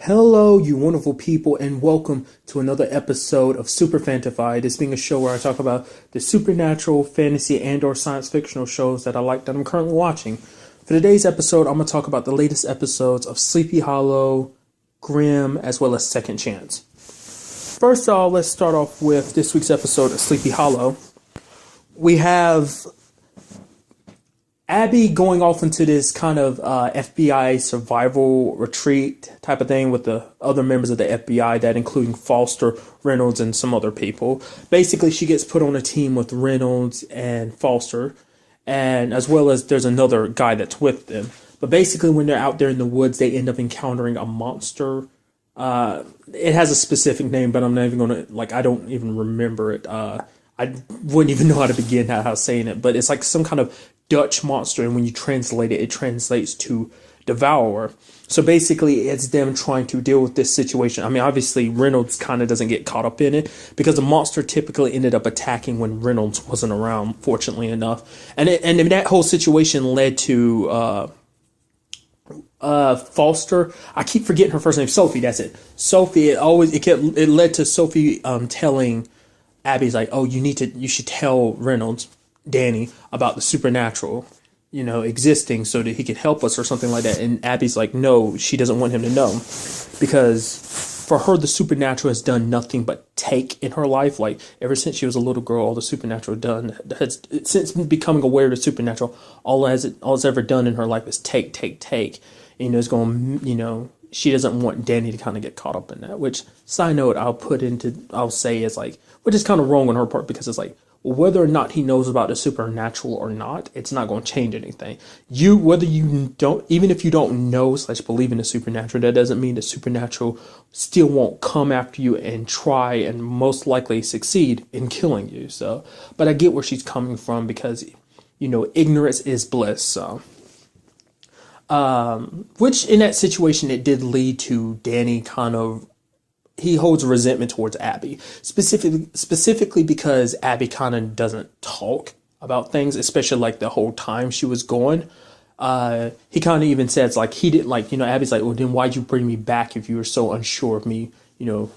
Hello, you wonderful people, and welcome to another episode of Super Fantified. This being a show where I talk about the supernatural, fantasy, and/or science fictional shows that I like that I'm currently watching. For today's episode, I'm going to talk about the latest episodes of Sleepy Hollow, Grimm, as well as Second Chance. First of all, let's start off with this week's episode of Sleepy Hollow. We have Abby going off into this kind of FBI survival retreat type of thing with the other members of the FBI, that including Foster, Reynolds, and some other people. Basically, she gets put on a team with Reynolds and Foster, and as well as there's another guy that's with them. But basically, when they're out there in the woods, they end up encountering a monster. It has a specific name, but I'm not even going to, I don't even remember it. I wouldn't even know how to begin how saying it, but it's like some kind of Dutch monster, and when you translate it, it translates to devourer. So basically, it's them trying to deal with this situation. I mean, obviously, Reynolds kind of doesn't get caught up in it because the monster typically ended up attacking when Reynolds wasn't around, fortunately enough. And that whole situation led to Foster. I keep forgetting her first name. Sophie. That's it. Sophie. It led to Sophie telling Abby's like, oh, you should tell Reynolds, Danny, about the supernatural, existing so that he could help us or something like that. And Abby's like, no, she doesn't want him to know, because for her, the supernatural has done nothing but take in her life. Like, ever since she was a little girl, all the supernatural has, since becoming aware of the supernatural, all it's ever done in her life is take. And, it's going, she doesn't want Danny to kind of get caught up in that, which, side note, I'll say is like, which is kind of wrong on her part, because it's like, whether or not he knows about the supernatural or not, it's not going to change anything. Even if you don't know / believe in the supernatural, that doesn't mean the supernatural still won't come after you and try and most likely succeed in killing you. So, but I get where she's coming from, because, ignorance is bliss. So, which in that situation, it did lead to Danny he holds a resentment towards Abby, specifically because Abby kind of doesn't talk about things, especially like the whole time she was going. He kind of even says he didn't Abby's like, well, then why'd you bring me back if you were so unsure of me, so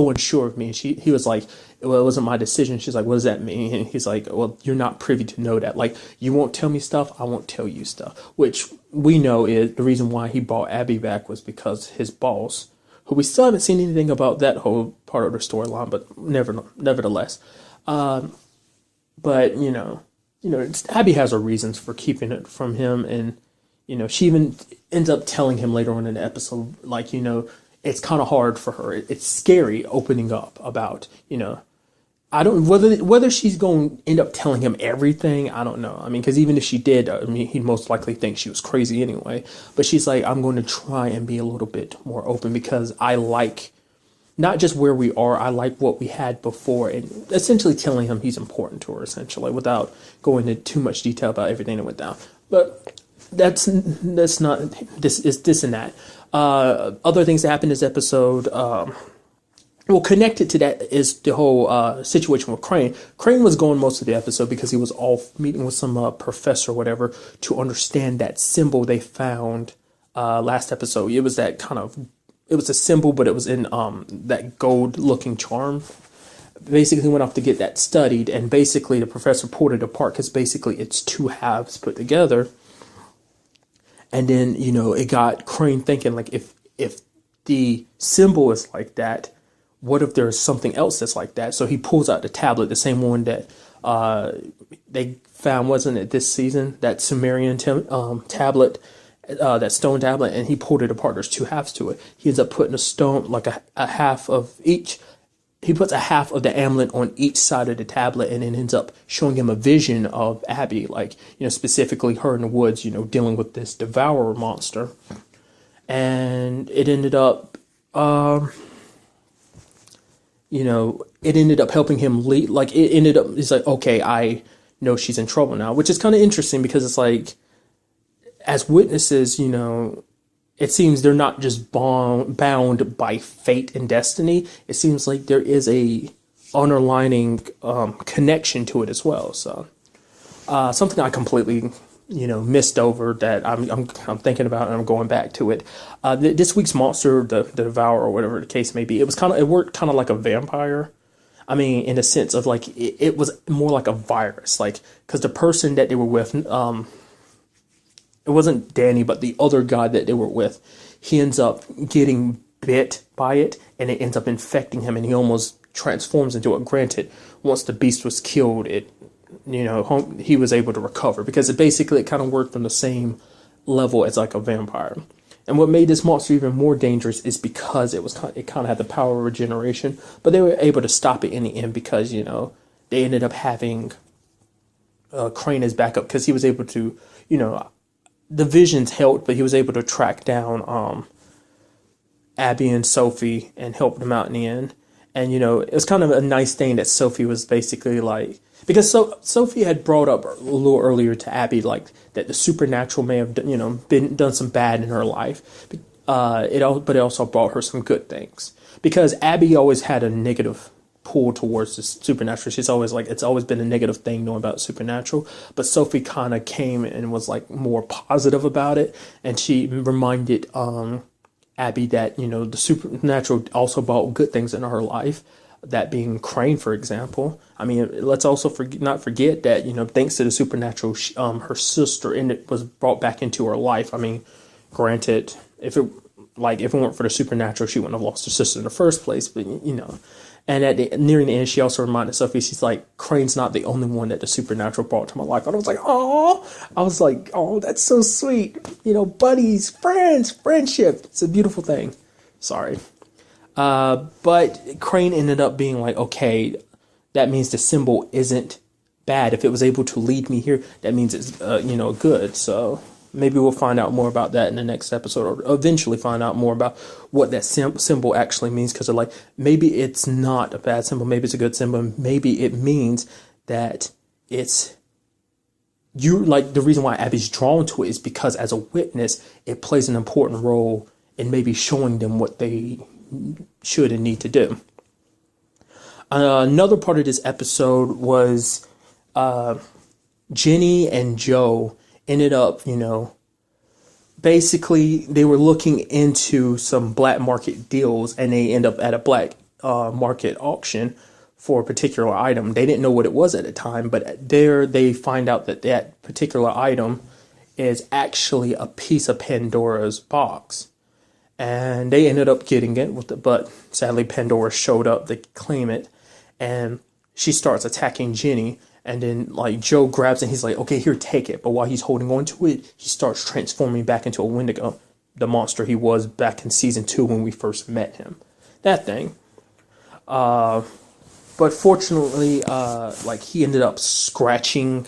unsure of me? And he was like, well, it wasn't my decision. She's like, what does that mean? And he's like, well, you're not privy to know that. Like, you won't tell me stuff, I won't tell you stuff. Which we know is the reason why he brought Abby back was because his boss, who we still haven't seen anything about that whole part of the storyline, but nevertheless. But, Abby has her reasons for keeping it from him. And, she even ends up telling him later on in the episode, it's kind of hard for her. It's scary opening up about, I don't, whether she's going to end up telling him everything, I don't know. I mean, because even if she did, he'd most likely think she was crazy anyway. But she's like, I'm going to try and be a little bit more open, because I like not just where we are, I like what we had before, and essentially telling him he's important to her, essentially, without going into too much detail about everything that went down. But that's not, this is this and that. Other things that happened in this episode, well, connected to that is the whole situation with Crane. Crane was going most of the episode because he was off meeting with some professor or whatever to understand that symbol they found last episode. It was a symbol, but it was in that gold-looking charm. Basically, went off to get that studied, and basically the professor pulled it apart because basically it's two halves put together. And then, it got Crane thinking, like, if the symbol is like that, what if there's something else that's like that? So he pulls out the tablet, the same one that they found, wasn't it, this season? That Sumerian tablet, that stone tablet, and he pulled it apart. There's two halves to it. He ends up putting a stone, like a half of each. He puts a half of the amulet on each side of the tablet, and then ends up showing him a vision of Abby, specifically her in the woods, dealing with this devourer monster. And it ended up... it ended up helping him lead. It's like, okay, I know she's in trouble now, which is kind of interesting, because it's like, as witnesses, it seems they're not just bound by fate and destiny. It seems like there is a underlining connection to it as well. So, something I completely missed over that I'm thinking about, and I'm going back to it. This week's monster, the Devourer, or whatever the case may be, it worked kind of like a vampire. I mean, in the sense of like it was more like a virus, like because the person that they were with, it wasn't Danny, but the other guy that they were with, he ends up getting bit by it, and it ends up infecting him, and he almost transforms into it. Granted, once the beast was killed, he was able to recover because it kind of worked on the same level as like a vampire. And what made this monster even more dangerous is because it kind of had the power of regeneration, but they were able to stop it in the end because they ended up having Crane as backup because he was able to the visions helped, but he was able to track down Abby and Sophie and help them out in the end. And it was kind of a nice thing that Sophie was basically like, because Sophie had brought up a little earlier to Abby like that the supernatural may have done some bad in her life, but it also brought her some good things because Abby always had a negative pull towards the supernatural. She's always like, it's always been a negative thing knowing about supernatural, but Sophie kind of came and was like more positive about it, and she reminded Abby that the supernatural also brought good things into her life, that being Crane, for example. I mean, let's also not forget that thanks to the supernatural, her sister was brought back into her life. I mean, granted, if it weren't for the supernatural, she wouldn't have lost her sister in the first place, but and nearing the end, she also reminded Sophie, she's like, Crane's not the only one that the supernatural brought to my life. And I was like, oh, that's so sweet. Buddies, friends, friendship. It's a beautiful thing. Sorry. But Crane ended up being like, okay, that means the symbol isn't bad. If it was able to lead me here, that means it's, good. So maybe we'll find out more about that in the next episode, or eventually find out more about what that symbol actually means. Because maybe it's not a bad symbol. Maybe it's a good symbol. Maybe it means that it's the reason why Abby's drawn to it is because as a witness, it plays an important role in maybe showing them what they should and need to do. Another part of this episode was Jenny and Joe ended up, basically they were looking into some black market deals, and they end up at a black market auction for a particular item. They didn't know what it was at the time, but there they find out that particular item is actually a piece of Pandora's box. And they ended up getting it, but sadly Pandora showed up to claim it, and she starts attacking Jenny. And then, Joe grabs it, and he's like, okay, here, take it. But while he's holding on to it, he starts transforming back into a Wendigo, the monster he was back in season 2 when we first met him. That thing. But fortunately, he ended up scratching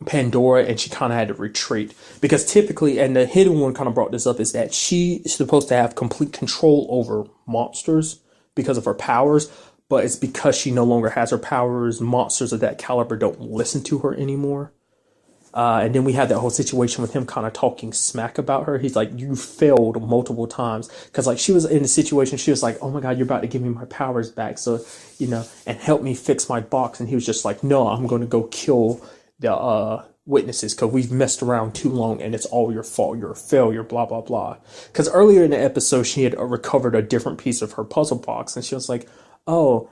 Pandora, and she kind of had to retreat. Because typically, and the Hidden One kind of brought this up, is that she's supposed to have complete control over monsters because of her powers. But it's because she no longer has her powers, monsters of that caliber don't listen to her anymore. And then we had that whole situation with him kind of talking smack about her. He's like, you failed multiple times. Because she was in a situation, she was like, oh my God, you're about to give me my powers back. So, and help me fix my box. And he was just like, no, I'm going to go kill the witnesses because we've messed around too long and it's all your fault. You're a failure, blah, blah, blah. Because earlier in the episode, she had recovered a different piece of her puzzle box. And she was like, oh,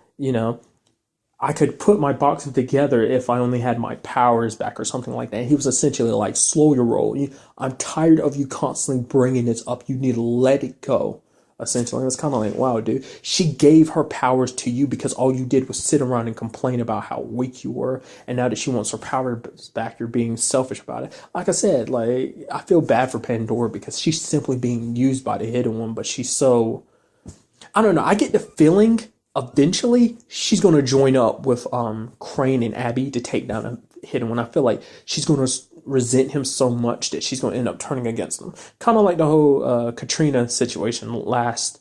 I could put my boxes together if I only had my powers back or something like that. And he was essentially like, slow your roll. I'm tired of you constantly bringing this up. You need to let it go. Essentially, it's kind of like, wow, dude. She gave her powers to you because all you did was sit around and complain about how weak you were. And now that she wants her powers back, you're being selfish about it. Like I said, I feel bad for Pandora because she's simply being used by the Hidden One. But she's so, I don't know. I get the feeling eventually she's going to join up with Crane and Abby to take down a Hidden One. I feel like she's going to resent him so much that she's going to end up turning against him. Kind of like the whole Katrina situation last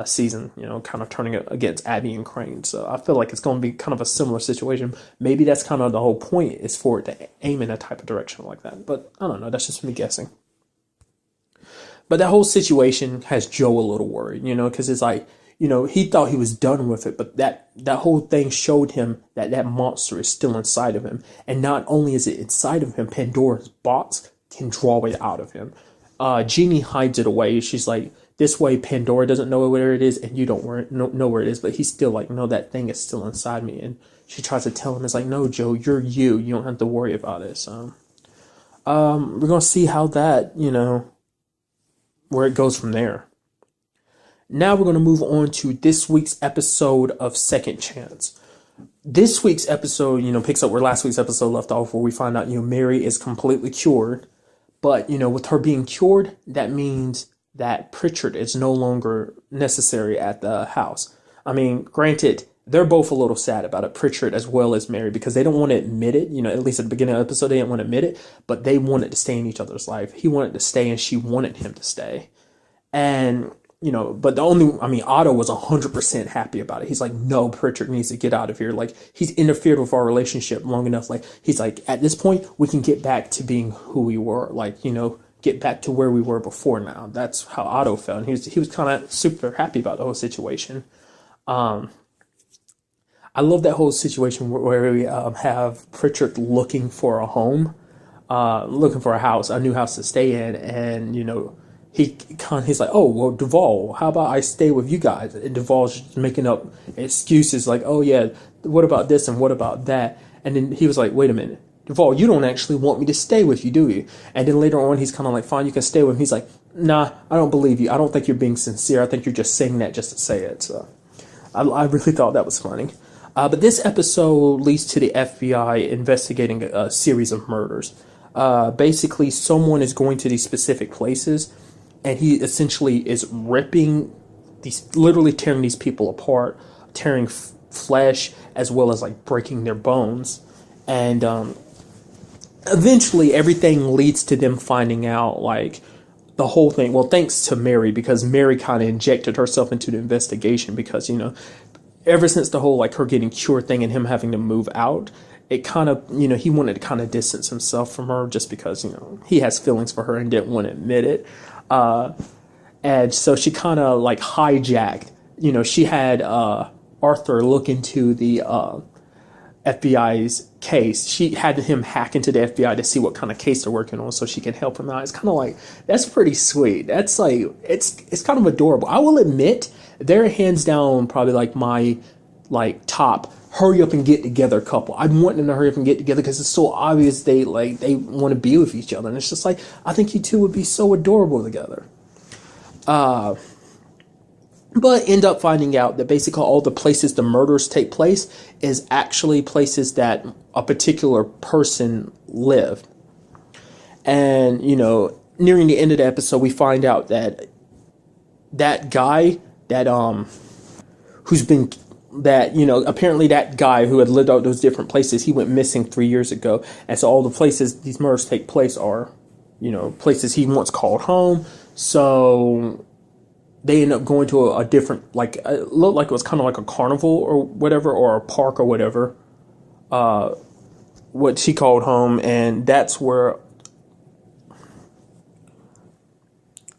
season, kind of turning against Abby and Crane. So I feel like it's going to be kind of a similar situation. Maybe that's kind of the whole point, is for it to aim in a type of direction like that. But I don't know. That's just me guessing. But that whole situation has Joe a little worried, because it's like, he thought he was done with it, but that whole thing showed him that that monster is still inside of him. And not only is it inside of him, Pandora's box can draw it out of him. Jeannie hides it away. She's like, this way Pandora doesn't know where it is, and you don't know where it is. But he's still like, no, that thing is still inside me. And she tries to tell him, it's like, no, Joe, you're you. You don't have to worry about it. So we're going to see how that, where it goes from there. Now we're going to move on to this week's episode of Second Chance. This week's episode, picks up where last week's episode left off, where we find out, Mary is completely cured. But, with her being cured, that means that Pritchard is no longer necessary at the house. I mean, granted, they're both a little sad about it, Pritchard as well as Mary, because they don't want to admit it. At least at the beginning of the episode, they didn't want to admit it, but they wanted to stay in each other's life. He wanted to stay and she wanted him to stay. And, but Otto was 100% happy about it. He's like, no, Pritchard needs to get out of here. Like, he's interfered with our relationship long enough. Like, he's like, at this point, we can get back to being who we were. Like, get back to where we were before now. That's how Otto felt. And he was kind of super happy about the whole situation. I love that whole situation where we have Pritchard looking for a home, looking for a house, a new house to stay in. And, he's like, oh, well, Duvall, how about I stay with you guys? And Duvall's just making up excuses like, oh, yeah, what about this and what about that? And then he was like, wait a minute, Duvall, you don't actually want me to stay with you, do you? And then later on, he's kind of like, fine, you can stay with him. He's like, nah, I don't believe you. I don't think you're being sincere. I think you're just saying that just to say it. So I really thought that was funny. But this episode leads to the FBI investigating a series of murders. Basically, someone is going to these specific places, and he essentially is literally tearing these people apart, tearing flesh, as well as like breaking their bones. And eventually, everything leads to them finding out like the whole thing. Well, thanks to Mary, because Mary kind of injected herself into the investigation because, ever since the whole like her getting cured thing and him having to move out, it kind of, he wanted to kind of distance himself from her just because, he has feelings for her and didn't want to admit it. And so she kind of like hijacked, she had Arthur look into the FBI's case. She had him hack into the FBI to see what kind of case they're working on so she can help him out. It's kind of like, that's pretty sweet. That's like, it's kind of adorable. I will admit, they're hands down probably like my like top hurry up and get together couple. I'm wanting them to hurry up and get together because it's so obvious they want to be with each other. And it's just like, I think you two would be so adorable together. But end up finding out that basically all the places the murders take place is actually places that a particular person lived. And, nearing the end of the episode, we find out that that guy that, apparently that guy who had lived out those different places, he went missing 3 years ago. And so all the places these murders take place are, places he once called home. So they end up going to a different, it looked like it was kind of like a carnival or whatever, or a park or whatever, what she called home. And that's where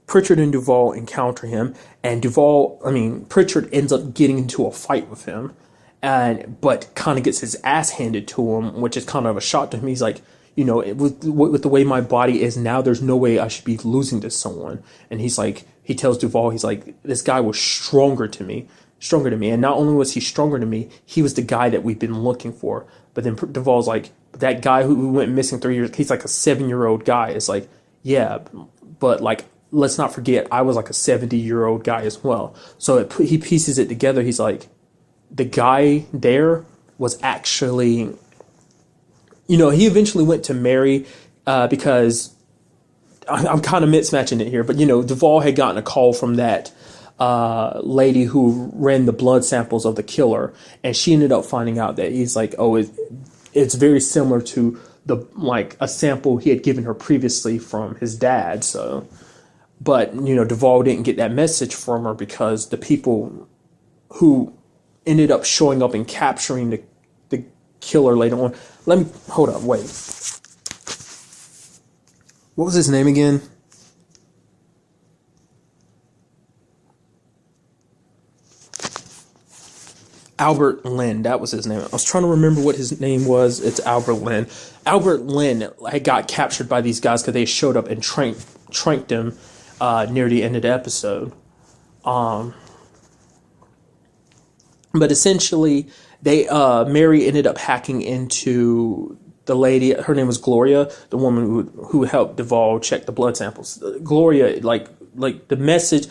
Pritchard and Duvall encounter him, and Pritchard ends up getting into a fight with him, but kind of gets his ass handed to him, which is kind of a shock to him. He's like, with the way my body is now, there's no way I should be losing to someone. And he's like, he tells Duvall, he's like, this guy was stronger to me. And not only was he stronger to me, he was the guy that we've been looking for. But then Duvall's like, that guy who went missing 3 years, he's like a 7-year-old guy. It's like, yeah, but like, let's not forget, I was like a 70-year-old guy as well. So he pieces it together. He's like, the guy there was actually, he eventually went to Mary because I'm kind of mismatching it here. But, Duvall had gotten a call from that lady who ran the blood samples of the killer. And she ended up finding out that he's like, oh, it's very similar to a sample he had given her previously from his dad. So... But, Duvall didn't get that message from her because the people who ended up showing up and capturing the killer later on. Hold up, wait. What was his name again? Albert Lynn, that was his name. I was trying to remember what his name was. It's Albert Lynn. Albert Lynn had got captured by these guys because they showed up and tranked him near the end of the episode. But essentially, Mary ended up hacking into the lady. Her name was Gloria, the woman who helped Duvall check the blood samples. Gloria, like the message,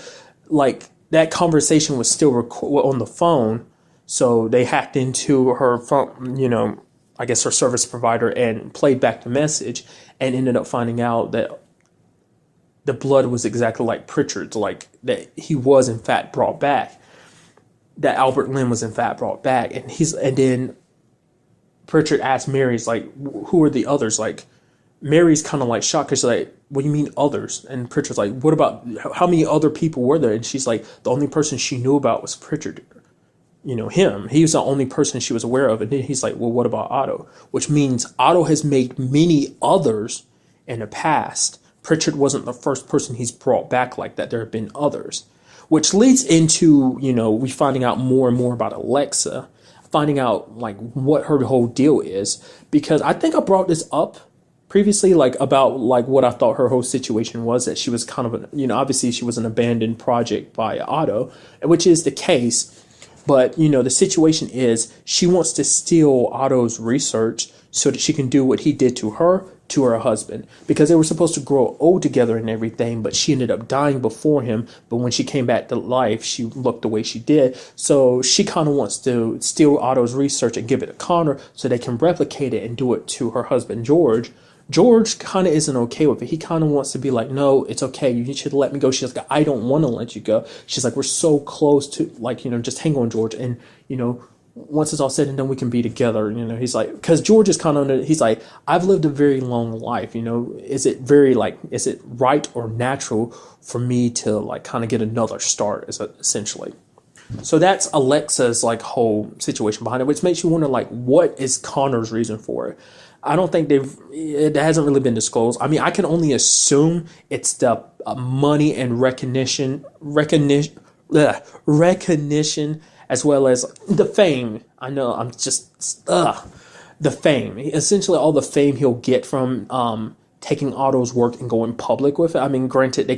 like that conversation was still on the phone. So they hacked into her phone, I guess her service provider, and played back the message, and ended up finding out that the blood was exactly like Pritchard's, like that he was in fact brought back. That Albert Lynn was in fact brought back, and then Pritchard asked Mary's like, who are the others? Like, Mary's kind of like shocked because she's like, what do you mean others? And Pritchard's like, what about, how many other people were there? And she's like, the only person she knew about was Pritchard. Him. He was the only person she was aware of. And then he's like, well, what about Otto? Which means Otto has made many others in the past. Pritchard wasn't the first person he's brought back like that. There have been others. Which leads into, we finding out more and more about Alexa. Finding out, like, what her whole deal is. Because I think I brought this up previously, like, about, like, what I thought her whole situation was. That she was kind of, obviously she was an abandoned project by Otto. Which is the case. But, the situation is she wants to steal Otto's research so that she can do what he did to her husband. Because they were supposed to grow old together and everything, but she ended up dying before him. But when she came back to life, she looked the way she did. So she kind of wants to steal Otto's research and give it to Connor so they can replicate it and do it to her husband, George. George kind of isn't okay with it. He kind of wants to be like, no, it's okay. You should let me go. She's like, I don't want to let you go. She's like, we're so close to, like, just hang on, George. And, once it's all said and done, we can be together. He's like, because George is kind of, he's like, I've lived a very long life. Is it right or natural for me to, like, kind of get another start, essentially? So that's Alexa's, like, whole situation behind it, which makes you wonder, like, what is Connor's reason for it? I don't think it hasn't really been disclosed. I mean, I can only assume it's the money and recognition, as well as the fame. I know I'm just, the fame. Essentially all the fame he'll get from taking Otto's work and going public with it. I mean, granted,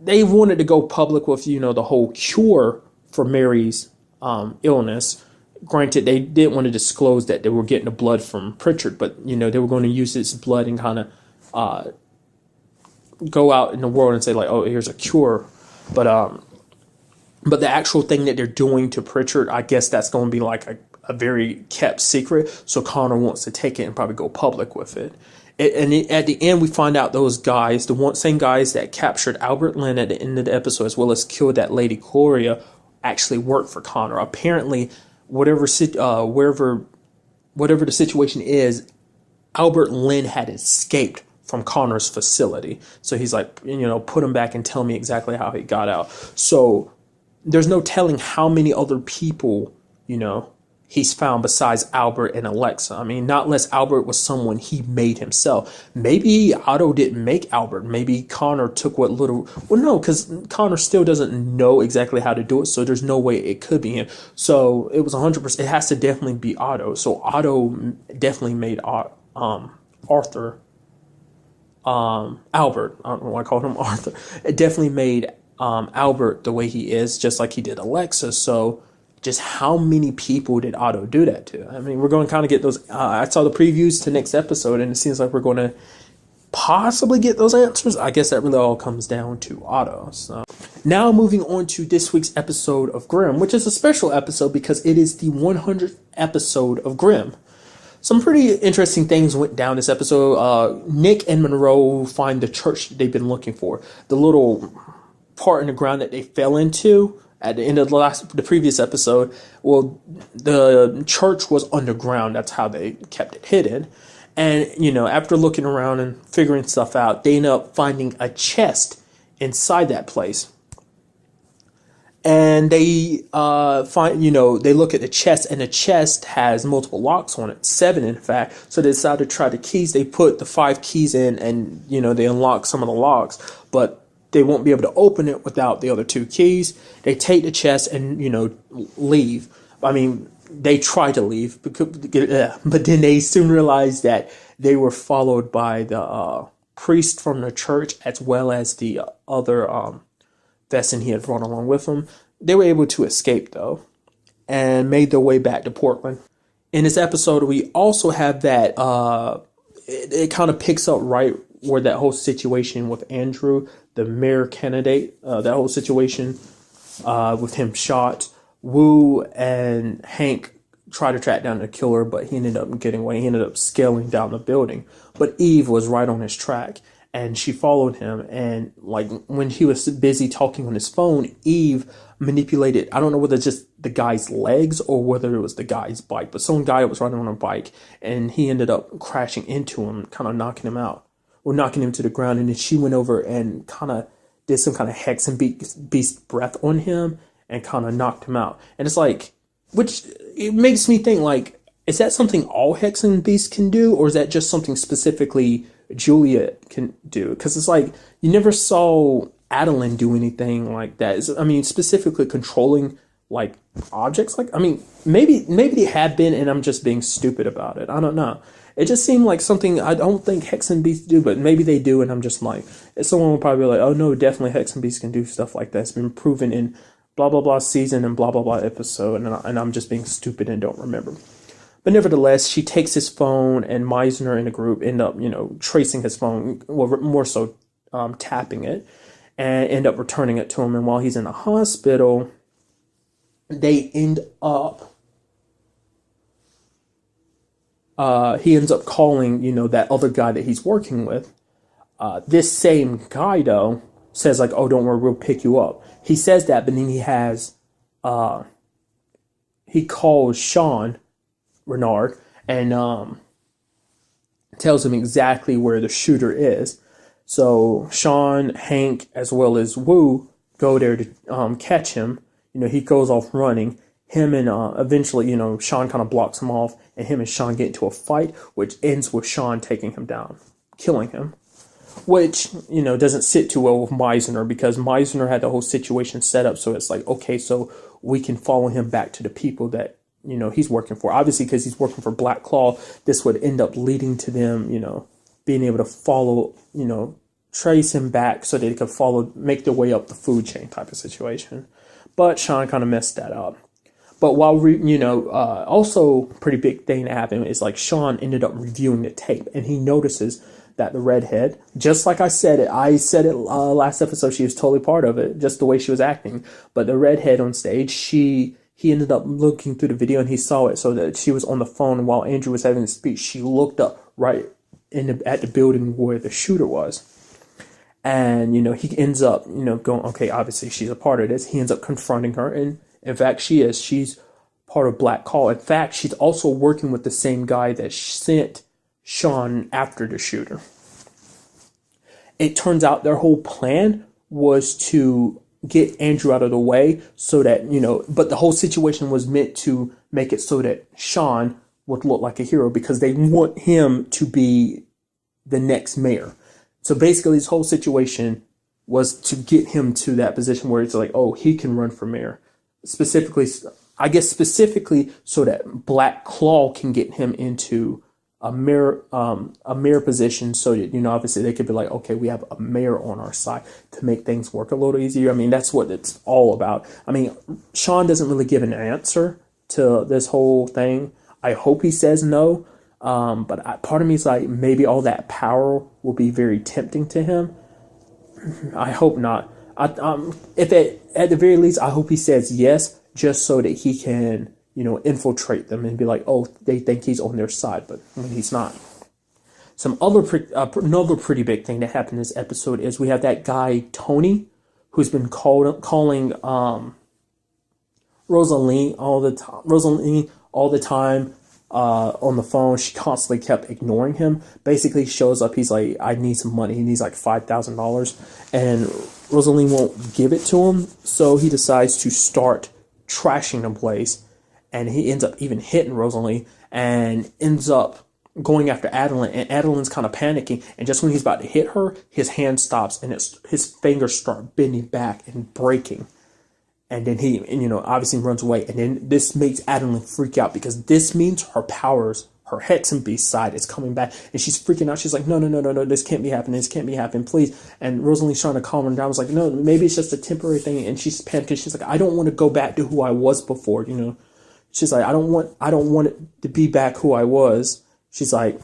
they wanted to go public with, the whole cure for Mary's illness. Granted, they didn't want to disclose that they were getting the blood from Pritchard, but, they were going to use his blood and kind of go out in the world and say, like, oh, here's a cure. But the actual thing that they're doing to Pritchard, I guess that's going to be like a very kept secret. So Connor wants to take it and probably go public with it. At the end, we find out those guys, same guys that captured Albert Lynn at the end of the episode, as well as killed that lady Gloria, actually worked for Connor. Apparently, whatever the situation is, Albert Lynn had escaped from Connor's facility. So he's like, put him back and tell me exactly how he got out. So there's no telling how many other people, he's found besides Albert and Alexa. I mean, not unless Albert was someone he made himself. Maybe Otto didn't make Albert. Maybe Connor took what little... Well, no, because Connor still doesn't know exactly how to do it, so there's no way it could be him. So it was 100%... It has to definitely be Otto. So Otto definitely made Arthur... Albert. I don't know why I called him Arthur. It definitely made Albert the way he is, just like he did Alexa. So... just how many people did Otto do that to? I mean, we're going to kind of get those. I saw the previews to next episode, and it seems like we're going to possibly get those answers. I guess that really all comes down to Otto. So now moving on to this week's episode of Grimm, which is a special episode because it is the 100th episode of Grimm. Some pretty interesting things went down this episode. Nick and Monroe find the church that they've been looking for. The little part in the ground that they fell into at the end of the previous episode, well, the church was underground. That's how they kept it hidden. And, after looking around and figuring stuff out, they end up finding a chest inside that place. And they they look at the chest, and the chest has multiple locks on it, 7 in fact. So they decided to try the keys. They put the 5 keys in, and, they unlock some of the locks. But they won't be able to open it without the other 2 keys. They take the chest and, leave. I mean, they tried to leave, but then they soon realized that they were followed by the priest from the church as well as the other vessel he had brought along with him. They were able to escape though, and made their way back to Portland. In this episode, we also have that it kind of picks up right where that whole situation with Andrew, the mayor candidate, that whole situation with him shot. Wu and Hank tried to track down the killer, but he ended up getting away. He ended up scaling down the building. But Eve was right on his track, and she followed him. And like when he was busy talking on his phone, Eve manipulated, I don't know whether it's just the guy's legs or whether it was the guy's bike, but some guy was riding on a bike, and he ended up crashing into him, kind of knocking him out, or knocking him to the ground. And then she went over and kind of did some kind of hex and beast breath on him and kind of knocked him out. And it's like, which it makes me think, like, is that something all Hex and Beast can do, or is that just something specifically Juliet can do? Because it's like, you never saw Adeline do anything like that. I mean, specifically controlling, like, objects. Like, I mean, maybe they have been, and I'm just being stupid about it. I don't know. It just seemed like something I don't think Hex and Beast do, but maybe they do, and I'm just like, someone will probably be like, oh no, definitely Hex and Beast can do stuff like that. It's been proven in blah blah blah season and blah blah blah episode, and I'm just being stupid and don't remember. But nevertheless, she takes his phone, and Meisner and the group end up, tracing his phone, well, more so tapping it, and end up returning it to him. And while he's in the hospital, they end up, he ends up calling, that other guy that he's working with. This same guy, though, says like, oh, don't worry, we'll pick you up. He says that, but then he calls Sean Renard and tells him exactly where the shooter is. So Sean, Hank, as well as Wu go there to catch him. He goes off running. Him and eventually, Sean kind of blocks him off, and him and Sean get into a fight, which ends with Sean taking him down, killing him. Which, doesn't sit too well with Meisner, because Meisner had the whole situation set up so it's like, okay, so we can follow him back to the people that, he's working for. Obviously, because he's working for Black Claw, this would end up leading to them, being able to follow, trace him back so they could make their way up the food chain type of situation. But Sean kind of messed that up. But while, also pretty big thing that happened is like Sean ended up reviewing the tape, and he notices that the redhead, just like I said it last episode, she was totally part of it, just the way she was acting. But the redhead on stage, he ended up looking through the video, and he saw it, so that she was on the phone, and while Andrew was having the speech, she looked up right at the building where the shooter was. And, he ends up, going, okay, obviously she's a part of this. He ends up confronting her, and in fact, she's part of Black Claw. In fact, she's also working with the same guy that sent Sean after the shooter. It turns out their whole plan was to get Andrew out of the way so that, but the whole situation was meant to make it so that Sean would look like a hero, because they want him to be the next mayor. So basically this whole situation was to get him to that position where it's like, oh, he can run for mayor. Specifically so that Black Claw can get him into a mayor position, so that, obviously they could be like, okay, we have a mayor on our side to make things work a little easier. I mean, that's what it's all about. I mean, Sean doesn't really give an answer to this whole thing. I hope he says no, but part of me is like, maybe all that power will be very tempting to him. I hope not. If at the very least, I hope he says yes, just so that he can, infiltrate them and be like, oh, they think he's on their side, but when he's not. Another pretty big thing that happened in this episode is we have that guy, Tony, who's been calling Rosalie all the time on the phone. She constantly kept ignoring him. Basically shows up, he's like, I need some money. He needs like $5,000, and Rosalie won't give it to him, so he decides to start trashing the place. And he ends up even hitting Rosalie, and ends up going after Adeline. And Adeline's kind of panicking. And just when he's about to hit her, his hand stops, and his fingers start bending back and breaking. And then he, and, obviously runs away. And then this makes Adeline freak out because this means her powers, her Hex and Beast side is coming back. And she's freaking out. She's like, no, this can't be happening. This can't be happening, please. And Rosalie's trying to calm her down. I was like, no, maybe it's just a temporary thing. And she's panicking. She's like, I don't want to go back to who I was before, She's like, I don't want it to be back who I was. She's like,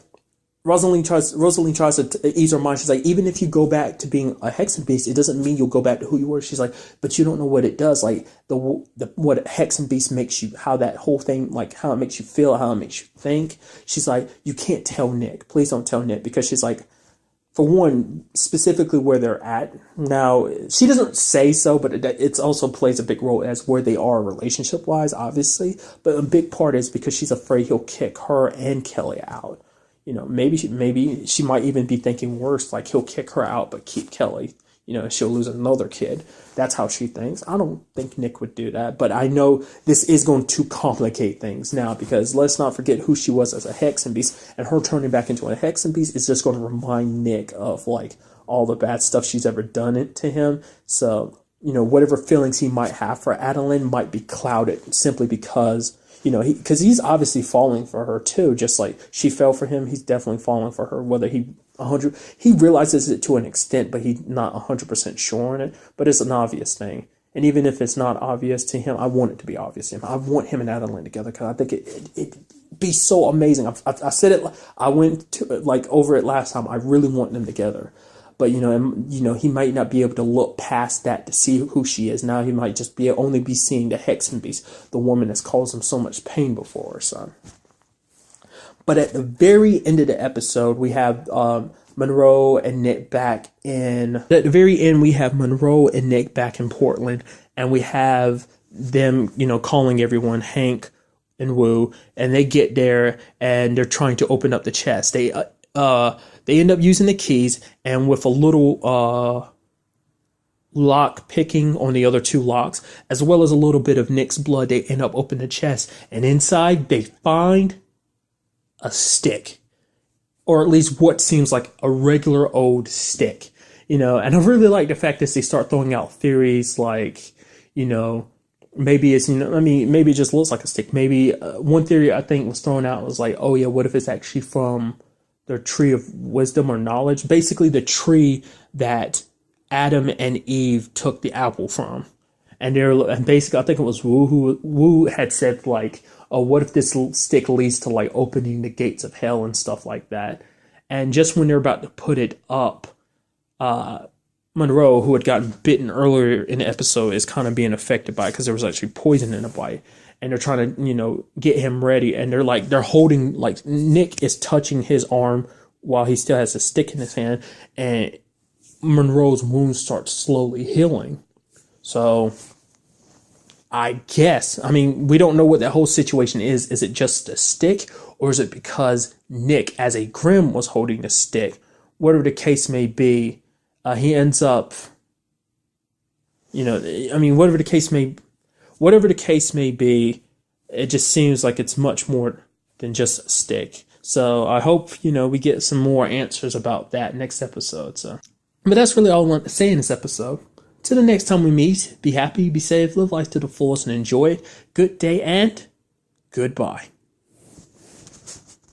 Rosalie tries to ease her mind. She's like, even if you go back to being a Hexen Beast, it doesn't mean you'll go back to who you were. She's like, but you don't know what it does. Like what a Hexen Beast makes you, how that whole thing, like how it makes you feel, how it makes you think. She's like, you can't tell Nick. Please don't tell Nick, because she's like, for one, specifically where they're at now. She doesn't say so, but it also plays a big role as where they are relationship wise, obviously. But a big part is because she's afraid he'll kick her and Kelly out. Maybe she might even be thinking worse, like he'll kick her out but keep Kelly. She'll lose another kid. That's how she thinks. I don't think Nick would do that, but I know this is going to complicate things now, because let's not forget who she was as a Hexen Beast, and her turning back into a Hexen Beast is just going to remind Nick of like all the bad stuff she's ever done it to him. So, whatever feelings he might have for Adeline might be clouded simply because because he's obviously falling for her too, just like she fell for him. He's definitely falling for her, whether he realizes it to an extent, but he's not 100% sure on it. But it's an obvious thing. And even if it's not obvious to him, I want it to be obvious to him. I want him and Adeline together, because I think it'd be so amazing. I said it, I went to over it last time. I really want them together. But, he might not be able to look past that to see who she is. Now he might just only be seeing the Hexen Beast, the woman that's caused him so much pain before. So. But at the very end of the episode, we have Monroe and Nick back in... At the very end, we have Monroe and Nick back in Portland. And we have them, calling everyone Hank and Wu. And they get there and they're trying to open up the chest. They end up using the keys, and with a little lock picking on the other two locks, as well as a little bit of Nick's blood, they end up opening the chest, and inside they find a stick, or at least what seems like a regular old stick, and I really like the fact that they start throwing out theories like, maybe it's, maybe it just looks like a stick. Maybe one theory I think was thrown out was like, oh yeah, what if it's actually from the tree of wisdom or knowledge, basically the tree that Adam and Eve took the apple from. And basically, I think it was Wu had said like, oh, what if this stick leads to like opening the gates of hell and stuff like that. And just when they're about to put it up, Monroe, who had gotten bitten earlier in the episode, is kind of being affected by it because there was actually poison in the bite. And they're trying to, get him ready. And they're holding, like, Nick is touching his arm while he still has a stick in his hand. And Monroe's wounds start slowly healing. So, I guess, we don't know what that whole situation is. Is it just a stick? Or is it because Nick, as a Grimm, was holding the stick? Whatever the case may be, he ends up, whatever the case may be, it just seems like it's much more than just a stick. So I hope, we get some more answers about that next episode. So, but that's really all I want to say in this episode. Till the next time we meet, be happy, be safe, live life to the fullest, and enjoy it. Good day and goodbye.